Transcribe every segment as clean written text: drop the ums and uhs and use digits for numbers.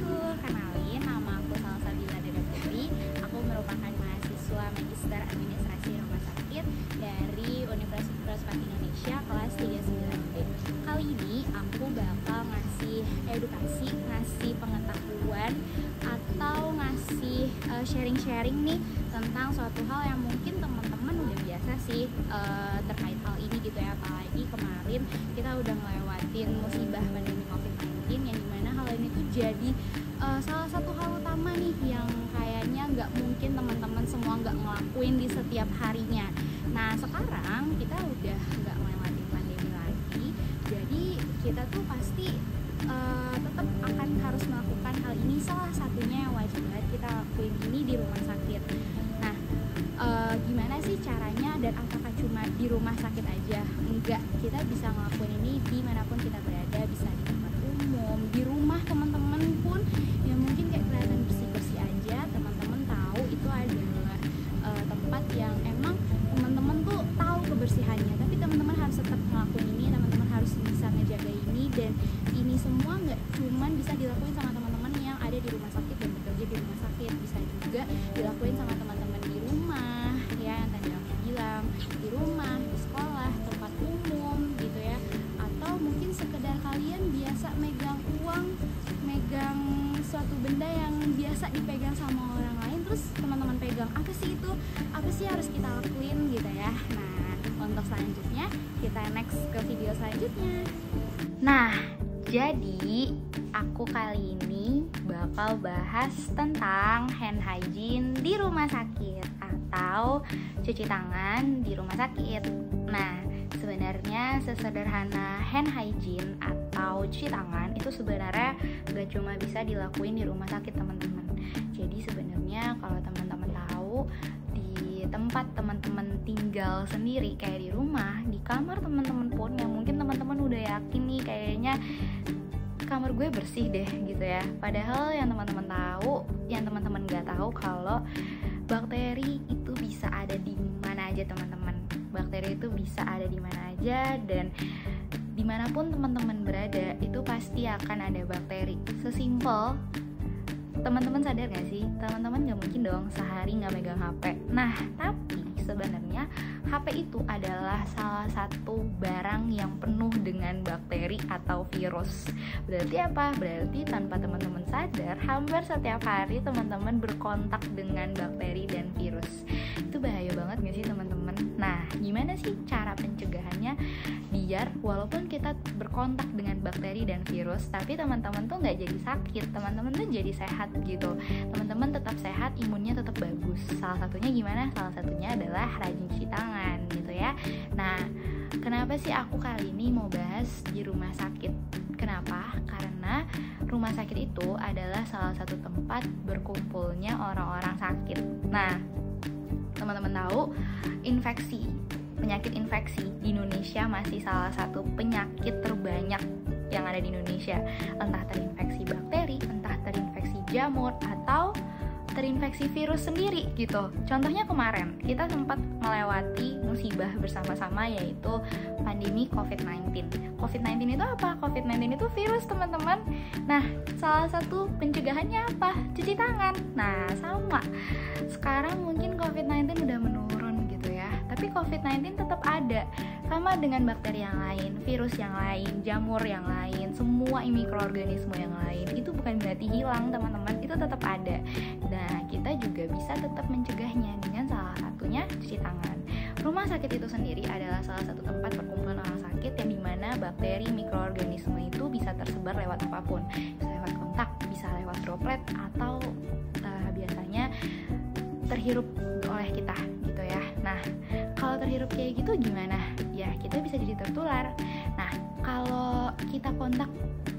wabarakatuh. Kenalin, nama aku Salsabila Deda Putri. Aku merupakan mahasiswa Magister Administrasi Rumah Sakit dari Universitas Indonesia kelas 39B. Kali ini aku bakal ngasih edukasi, ngasih pengetahuan atau ngasih sharing-sharing nih tentang suatu hal yang mungkin teman-teman udah biasa sih terkait hal ini gitu ya. Apalagi kemarin kita udah ngelewatin musibah pandemi COVID-19 yang dimana hal ini tuh jadi salah satu hal utama nih yang kayaknya nggak mungkin teman-teman semua nggak ngelakuin di setiap harinya. Nah sekarang kita udah nggak ngelewatin pandemi lagi, jadi kita tuh pasti tetap akan harus melakukan hal ini. Salah satunya yang wajib banget kita lakuin ini di rumah sakit. Nah gimana sih caranya dan apakah cuma di rumah sakit aja? Enggak, kita bisa ngelakuin ini dimanapun kita berada, bisa di tempat umum, di rumah teman-teman pun ya mungkin kayak kelihatan bersih-bersih aja. Teman-teman tahu itu adalah tempat yang emang teman-teman tuh tahu kebersihannya, tapi teman-teman harus tetap ngelakuin ini, teman-teman harus bisa ngejaga ini. Dan ini semua nggak cuman bisa dilakuin sama teman-teman yang ada di rumah sakit dan bekerja di rumah sakit, bisa juga dilakuin sama teman-teman di rumah ya, yang tadi aku bilang, di rumah, di sekolah, tempat umum gitu ya. Atau mungkin sekedar kalian biasa megang uang, megang suatu benda yang biasa dipegang sama orang lain, terus teman-teman pegang, apa sih itu, apa sih harus kita lakuin gitu ya. Nah untuk selanjutnya kita next ke video selanjutnya. Nah jadi aku kali ini bakal bahas tentang hand hygiene di rumah sakit atau cuci tangan di rumah sakit. Nah sebenarnya sesederhana hand hygiene atau cuci tangan itu sebenarnya gak cuma bisa dilakuin di rumah sakit teman-teman. Jadi sebenarnya kalau teman-teman tahu, di tempat teman-teman tinggal sendiri kayak di rumah, di kamar teman-teman pun yang mungkin teman-teman udah yakin nih kayaknya kamar gue bersih deh gitu ya. Padahal yang teman-teman tahu, yang teman-teman gak tahu kalau bakteri itu bisa ada di mana aja teman-teman. Bakteri itu bisa ada di mana aja, dan dimanapun teman-teman berada itu pasti akan ada bakteri. Sesimpel, teman-teman sadar gak sih, teman-teman gak mungkin dong sehari gak megang HP. Nah tapi sebenarnya HP itu adalah salah satu barang yang penuh dengan bakteri atau virus. Berarti apa? Berarti tanpa teman-teman sadar, hampir setiap hari teman-teman berkontak dengan bakteri dan virus. Itu bahaya banget gak sih teman-teman? Nah gimana sih cara pencegahannya biar walaupun kita berkontak dengan bakteri dan virus, tapi teman-teman tuh gak jadi sakit, teman-teman tuh jadi sehat gitu. Teman-teman tetap sehat, imunnya tetap bagus. Salah satunya gimana? Salah satunya adalah rajin cuci tangan gitu ya. Nah kenapa sih aku kali ini mau bahas di rumah sakit? Kenapa? Karena rumah sakit itu adalah salah satu tempat berkumpulnya orang-orang sakit. Nah teman-teman tahu, penyakit infeksi di Indonesia masih salah satu penyakit terbanyak yang ada di Indonesia. Entah terinfeksi bakteri, entah terinfeksi jamur, atau terinfeksi virus sendiri gitu. Contohnya kemarin kita sempat melewati musibah bersama-sama, yaitu pandemi COVID-19. COVID-19 itu apa? COVID-19 itu virus teman-teman. Nah salah satu pencegahannya apa? Cuci tangan. Nah sama, sekarang mungkin COVID-19 udah menurun gitu ya, tapi COVID-19 tetap ada, sama dengan bakteri yang lain, virus yang lain, jamur yang lain, semua mikroorganisme yang lain. Itu bukan berarti hilang teman-teman, itu tetap ada. Nah kita juga bisa tetap mencegahnya dengan salah satunya cuci tangan. Rumah sakit itu sendiri adalah salah satu tempat perkumpulan orang sakit yang dimana bakteri, mikroorganisme itu bisa tersebar lewat apapun, bisa lewat kontak, bisa lewat droplet, atau biasanya terhirup oleh kita gitu ya. Nah kalau terhirup kayak gitu gimana? Ya kita bisa jadi tertular. Nah kalau kita kontak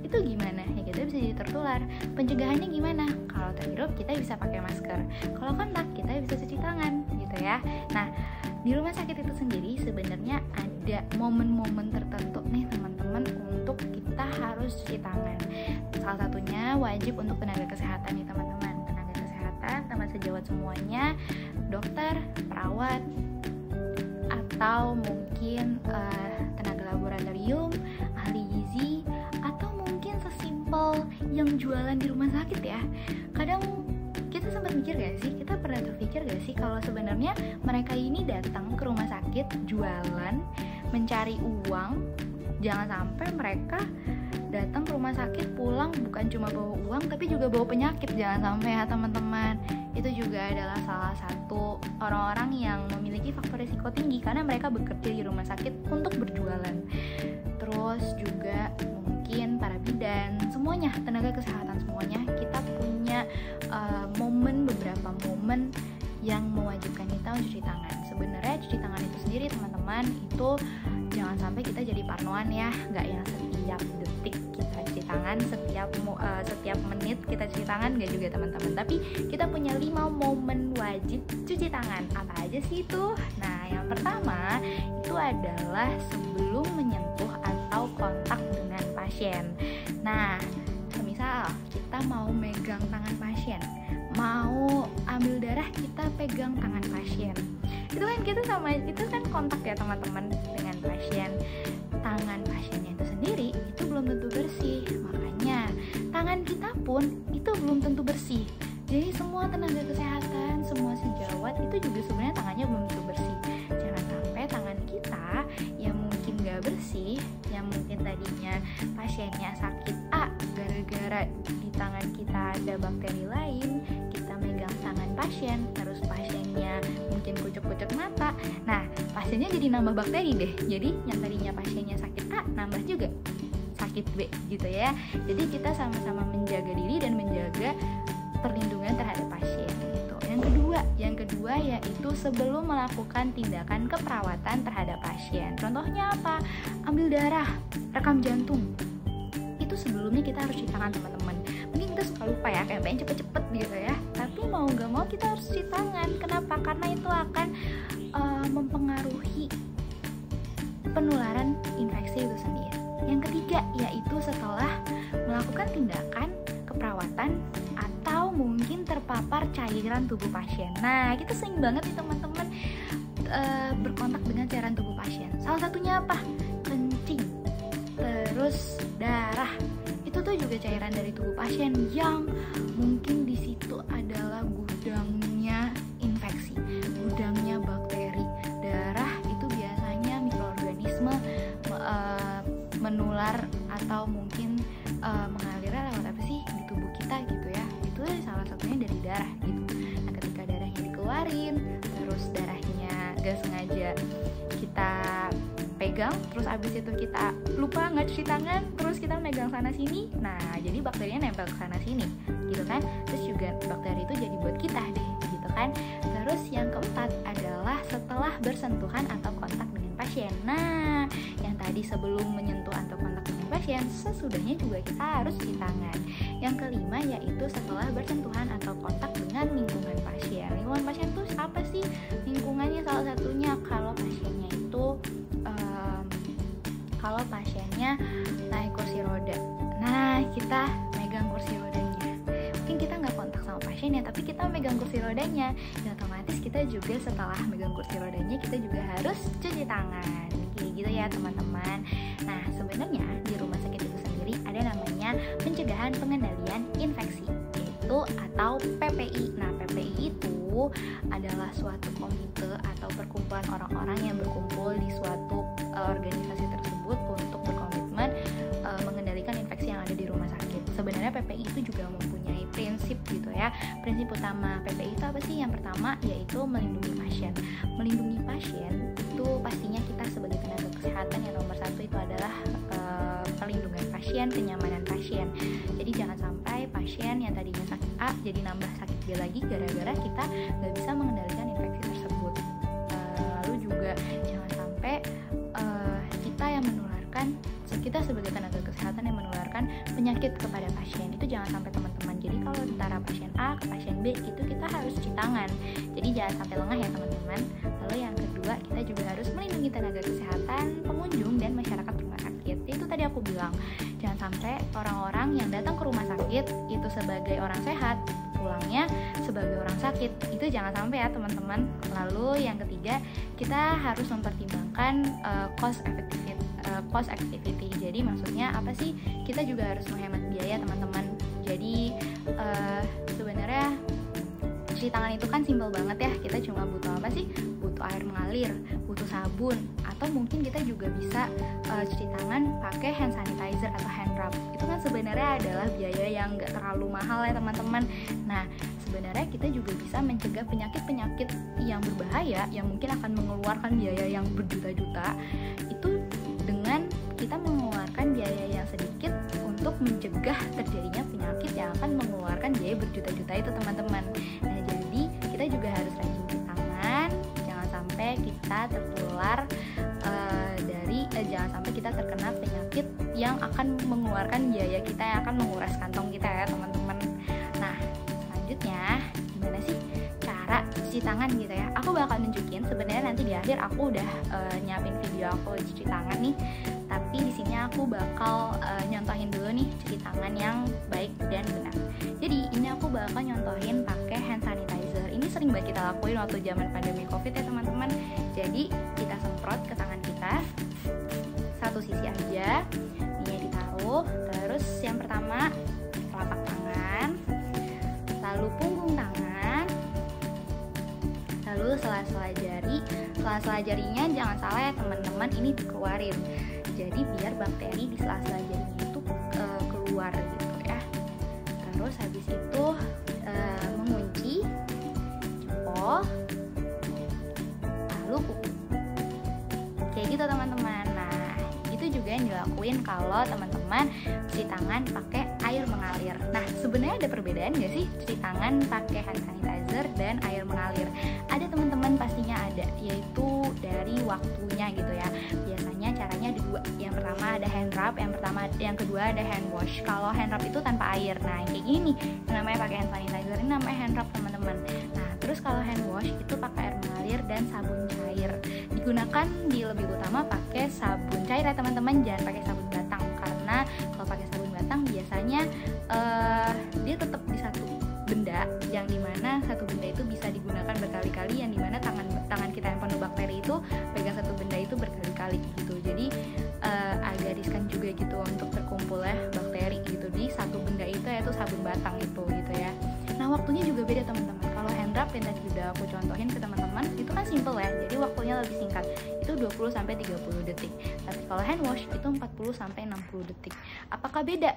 itu gimana? Ya kita bisa jadi tertular. Pencegahannya gimana? Kalau terhirup kita bisa pakai masker, kalau kontak kita bisa cuci tangan gitu ya. Nah di rumah sakit itu sendiri sebenarnya ada momen-momen tertentu nih teman-teman untuk kita harus cuci tangan. Salah satunya wajib untuk tenaga kesehatan nih teman-teman. Tenaga kesehatan, teman sejawat semuanya, dokter, perawat, atau mungkin tenaga laboratorium, ahli gizi, atau mungkin sesimpel yang jualan di rumah sakit ya. Kadang kita sempat mikir gak sih, kita pernah berpikir gak sih kalau sebenarnya mereka ini datang ke rumah sakit jualan, mencari uang. Jangan sampai mereka datang ke rumah sakit pulang bukan cuma bawa uang tapi juga bawa penyakit. Jangan sampai ya teman-teman. Itu juga adalah salah satu orang-orang yang memiliki faktor risiko tinggi karena mereka bekerja di rumah sakit untuk berjualan. Terus juga mungkin para bidan, semuanya, tenaga kesehatan semuanya, kita punya beberapa momen yang mewajibkan kita mencuci tangan. Sebenarnya cuci tangan itu sendiri teman-teman, itu jangan sampai kita jadi parnoan ya, nggak yang setiap detik kita cuci tangan, setiap menit kita cuci tangan, nggak juga teman-teman. Tapi kita punya 5 momen wajib cuci tangan. Apa aja sih itu? Nah, yang pertama itu adalah sebelum menyentuh atau kontak dengan pasien. Nah, semisal kita mau megang tangan pasien, mau ambil darah, kita pegang tangan pasien, itu kan kontak ya teman-teman dengan pasien. Tangan pasiennya itu sendiri itu belum tentu bersih, makanya tangan kita pun itu belum tentu bersih. Jadi semua tenaga kesehatan, semua sejawat itu juga sebenarnya tangannya belum tentu bersih. Jangan sampai tangan kita yang mungkin gak bersih, yang mungkin tadinya pasiennya sakit A gara-gara di tangan kita ada bakteri lain, kita megang tangan pasien, terus pasiennya mungkin kucek-kucek mata. Nah, pasiennya jadi nambah bakteri deh. Jadi yang tadinya pasiennya sakit A nambah juga sakit B gitu ya. Jadi kita sama-sama menjaga diri dan menjaga perlindungan terhadap pasien gitu. Yang kedua yaitu sebelum melakukan tindakan keperawatan terhadap pasien. Contohnya apa? Ambil darah, rekam jantung. Itu sebelumnya kita harus cuci tangan teman-teman. Mungkin kita suka lupa ya, kayak pengen cepet-cepet gitu ya. Tapi mau gak mau kita harus cuci tangan. Kenapa? Karena itu akan mempengaruhi penularan infeksi itu sendiri. Yang ketiga yaitu setelah melakukan tindakan keperawatan atau mungkin terpapar cairan tubuh pasien. Nah, kita sering banget nih teman-teman berkontak dengan cairan tubuh pasien. Salah satunya apa? Kencing, terus darah. Itu tuh juga cairan dari tubuh pasien yang mungkin di situ adalah gudangnya infeksi, gudangnya bakteri. Darah itu biasanya mikroorganisme menular atau mungkin mengalirnya lewat apa sih di tubuh kita gitu ya. Itu salah satunya dari darah gitu. Nah, ketika darahnya dikeluarin, terus darahnya gak sengaja kita pegang, terus abis itu kita lupa nggak cuci tangan, terus kita megang sana sini, nah jadi bakterinya nempel ke sana sini gitu kan. Terus juga bakteri itu jadi buat kita deh gitu kan. Terus yang keempat adalah setelah bersentuhan atau kontak dengan pasien. Nah, yang tadi sebelum menyentuh atau kontak dengan pasien, sesudahnya juga kita harus cuci tangan. Yang kelima yaitu setelah bersentuhan atau kontak dengan lingkungan pasien. Lingkungan pasien itu apa sih? Lingkungannya salah satunya kalau pasiennya naik kursi roda. Nah, kita megang kursi rodanya. Mungkin kita nggak kontak sama pasiennya, tapi kita megang kursi rodanya. Dan otomatis kita juga setelah megang kursi rodanya, kita juga harus cuci tangan. Kayak gitu ya teman-teman. Nah, sebenarnya di rumah sakit itu sendiri ada namanya pencegahan pengendalian infeksi, yaitu atau PPI. Nah, PPI itu adalah suatu komite atau perkumpulan orang-orang yang berkumpul di suatu organisasi tersebut untuk berkomitmen mengendalikan infeksi yang ada di rumah sakit. Sebenarnya PPI itu juga mempunyai prinsip gitu ya. Prinsip utama PPI itu apa sih? Yang pertama yaitu melindungi pasien. Melindungi pasien itu pastinya kita sebagai tenaga kesehatan yang nomor satu itu adalah perlindungan pasien, kenyamanan pasien. Jadi jangan sampai pasien yang tadinya sakit A jadi nambah sakit B lagi gara-gara kita nggak bisa mengendalikan infeksi tersebut. Lalu juga jangan sampai kita sebagai tenaga kesehatan yang menularkan penyakit kepada pasien. Itu jangan sampai teman-teman. Jadi kalau antara pasien A ke pasien B itu kita harus cuci tangan. Jadi jangan sampai lengah ya teman-teman. Lalu yang kedua, kita juga harus melindungi tenaga kesehatan, pengunjung dan masyarakat rumah sakit. Itu tadi aku bilang, jangan sampai orang-orang yang datang ke rumah sakit itu sebagai orang sehat, pulangnya sebagai orang sakit. Itu jangan sampai ya teman-teman. Lalu yang ketiga, kita harus mempertimbangkan cost cost activity. Jadi maksudnya apa sih? Kita juga harus menghemat biaya teman-teman. Jadi sebenarnya cuci tangan itu kan simpel banget ya. Kita cuma butuh apa sih? Butuh air mengalir, butuh sabun, atau mungkin kita juga bisa cuci tangan pakai hand sanitizer atau hand rub. Itu kan sebenarnya adalah biaya yang nggak terlalu mahal ya teman-teman. Nah, sebenarnya kita juga bisa mencegah penyakit-penyakit yang berbahaya yang mungkin akan mengeluarkan biaya yang berjuta-juta itu dengan kita mengeluarkan biaya yang sedikit untuk mencegah terjadinya penyakit yang akan mengeluarkan biaya berjuta-juta itu teman-teman. Nah, jadi kita juga harus rajin cuci tangan, jangan sampai kita tertular jangan sampai kita terkena penyakit yang akan mengeluarkan biaya kita, yang akan menguras kantong kita ya teman-teman. Nah, selanjutnya gimana sih cara cuci tangan gitu ya? Aku bakal nunjukin, sebenarnya nanti di akhir aku udah nyiapin video aku cuci tangan nih, tapi di sini aku bakal nyontohin dulu nih cuci tangan yang baik dan benar. Jadi ini aku bakal nyontohin pakai hand sanitizer. Ini sering banget kita lakuin waktu zaman pandemi COVID ya teman-teman. Jadi kita semprot ke tangan kita satu sisi aja, ini ditaruh. Terus yang pertama telapak tangan, lalu punggung tangan, lalu sela-sela jari. Sela-sela jarinya jangan salah ya teman-teman, ini dikeluarin. Jadi biar bakteri di sela-sela jarinya itu keluar gitu ya. Terus habis itu mengunci, jempol, lalu kuku. Kayak gitu teman-teman. Nah, itu juga yang dilakuin kalau teman-teman cuci tangan pakai air mengalir. Nah, sebenarnya ada perbedaan nggak sih cuci tangan pakai hand sanitizer dan air mengalir? Ada teman-teman, pastinya ada, yaitu dari waktunya gitu ya. Biasanya caranya ada dua. Yang pertama ada hand rub, yang kedua ada hand wash. Kalau hand rub itu tanpa air. Nah, kayak gini namanya pakai hand sanitizer, ini namanya hand rub teman-teman. Nah, terus kalau hand wash itu pakai air mengalir dan sabun cair. Digunakan di lebih utama pakai sabun cair ya teman-teman, jangan pakai sabun batang, karena kalau pakai sabun batang biasanya dia tetap di satu benda, yang dimana satu benda itu bisa digunakan berkali-kali, yang dimana tangan kita yang penuh bakteri itu pegang satu benda itu berkali-kali gitu. Jadi agak riskan juga gitu untuk terkumpulnya bakteri gitu di satu benda itu, yaitu sabun batang itu gitu ya. Nah, waktunya juga beda teman-teman. Kalau hand rub yang tadi udah aku contohin ke teman-teman, itu kan simple ya, jadi waktunya lebih singkat, itu 20-30 detik. Tapi kalau hand wash itu 40-60 detik. Apakah beda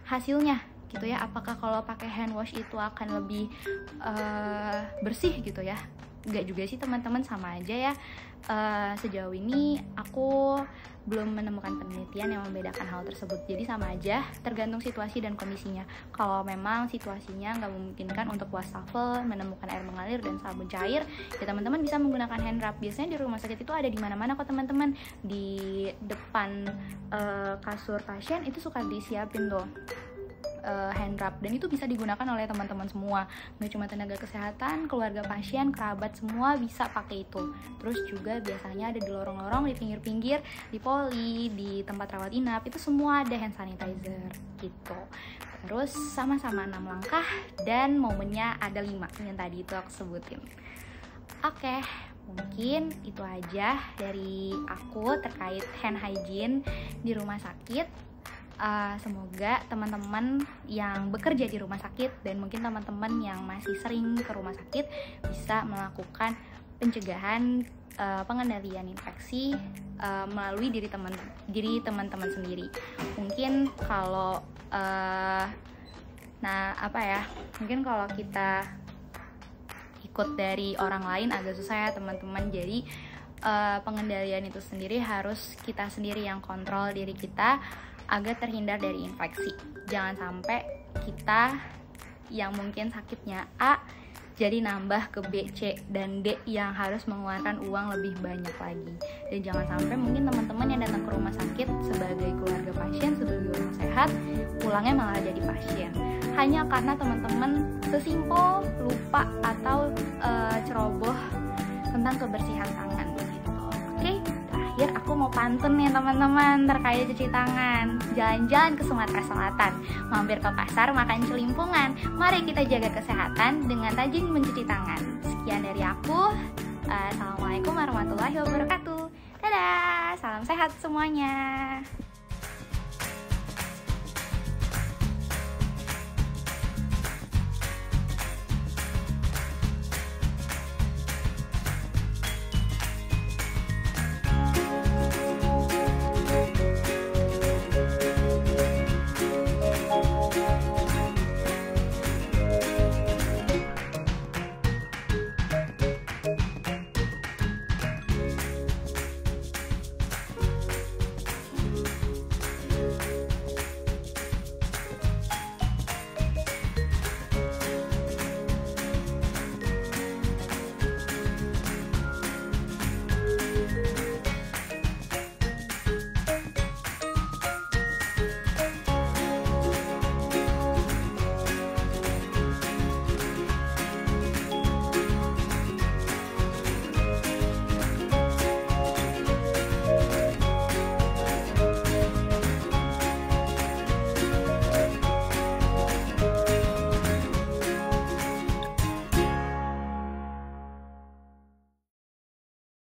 hasilnya gitu ya? Apakah kalau pakai hand wash itu akan lebih bersih gitu ya? Enggak juga sih teman-teman, sama aja ya. Sejauh ini aku belum menemukan penelitian yang membedakan hal tersebut. Jadi sama aja, tergantung situasi dan kondisinya. Kalau memang situasinya nggak memungkinkan untuk wastafel, menemukan air mengalir dan sabun cair, ya teman-teman bisa menggunakan hand rub. Biasanya di rumah sakit itu ada di mana-mana kok teman-teman. Di depan kasur pasien itu suka disiapin tuh hand rub, dan itu bisa digunakan oleh teman-teman semua, nggak cuma tenaga kesehatan, keluarga pasien, kerabat, semua bisa pakai itu. Terus juga biasanya ada di lorong-lorong, di pinggir-pinggir, di poli, di tempat rawat inap, itu semua ada hand sanitizer gitu. Terus sama-sama 6 langkah dan momennya ada 5 yang tadi itu aku sebutin. Oke, mungkin itu aja dari aku terkait hand hygiene di rumah sakit. Semoga teman-teman yang bekerja di rumah sakit dan mungkin teman-teman yang masih sering ke rumah sakit bisa melakukan pencegahan pengendalian infeksi melalui diri teman-teman sendiri. Mungkin kalau mungkin kalau kita ikut dari orang lain agak susah ya teman-teman. Jadi pengendalian itu sendiri harus kita sendiri yang kontrol diri kita agar terhindar dari infeksi. Jangan sampai kita yang mungkin sakitnya A jadi nambah ke B, C, dan D yang harus mengeluarkan uang lebih banyak lagi. Dan jangan sampai mungkin teman-teman yang datang ke rumah sakit sebagai keluarga pasien, sebagai orang sehat, pulangnya malah jadi pasien. Hanya karena teman-teman sesimpel lupa atau ceroboh tentang kebersihan tangan gitu. Oke? Terakhir aku mau pantun nih teman-teman terkait cuci tangan. Jalan-jalan ke Sumatera Selatan, mampir ke pasar makan celimpungan. Mari kita jaga kesehatan dengan rajin mencuci tangan. Sekian dari aku. Assalamualaikum warahmatullahi wabarakatuh. Dadah, salam sehat semuanya.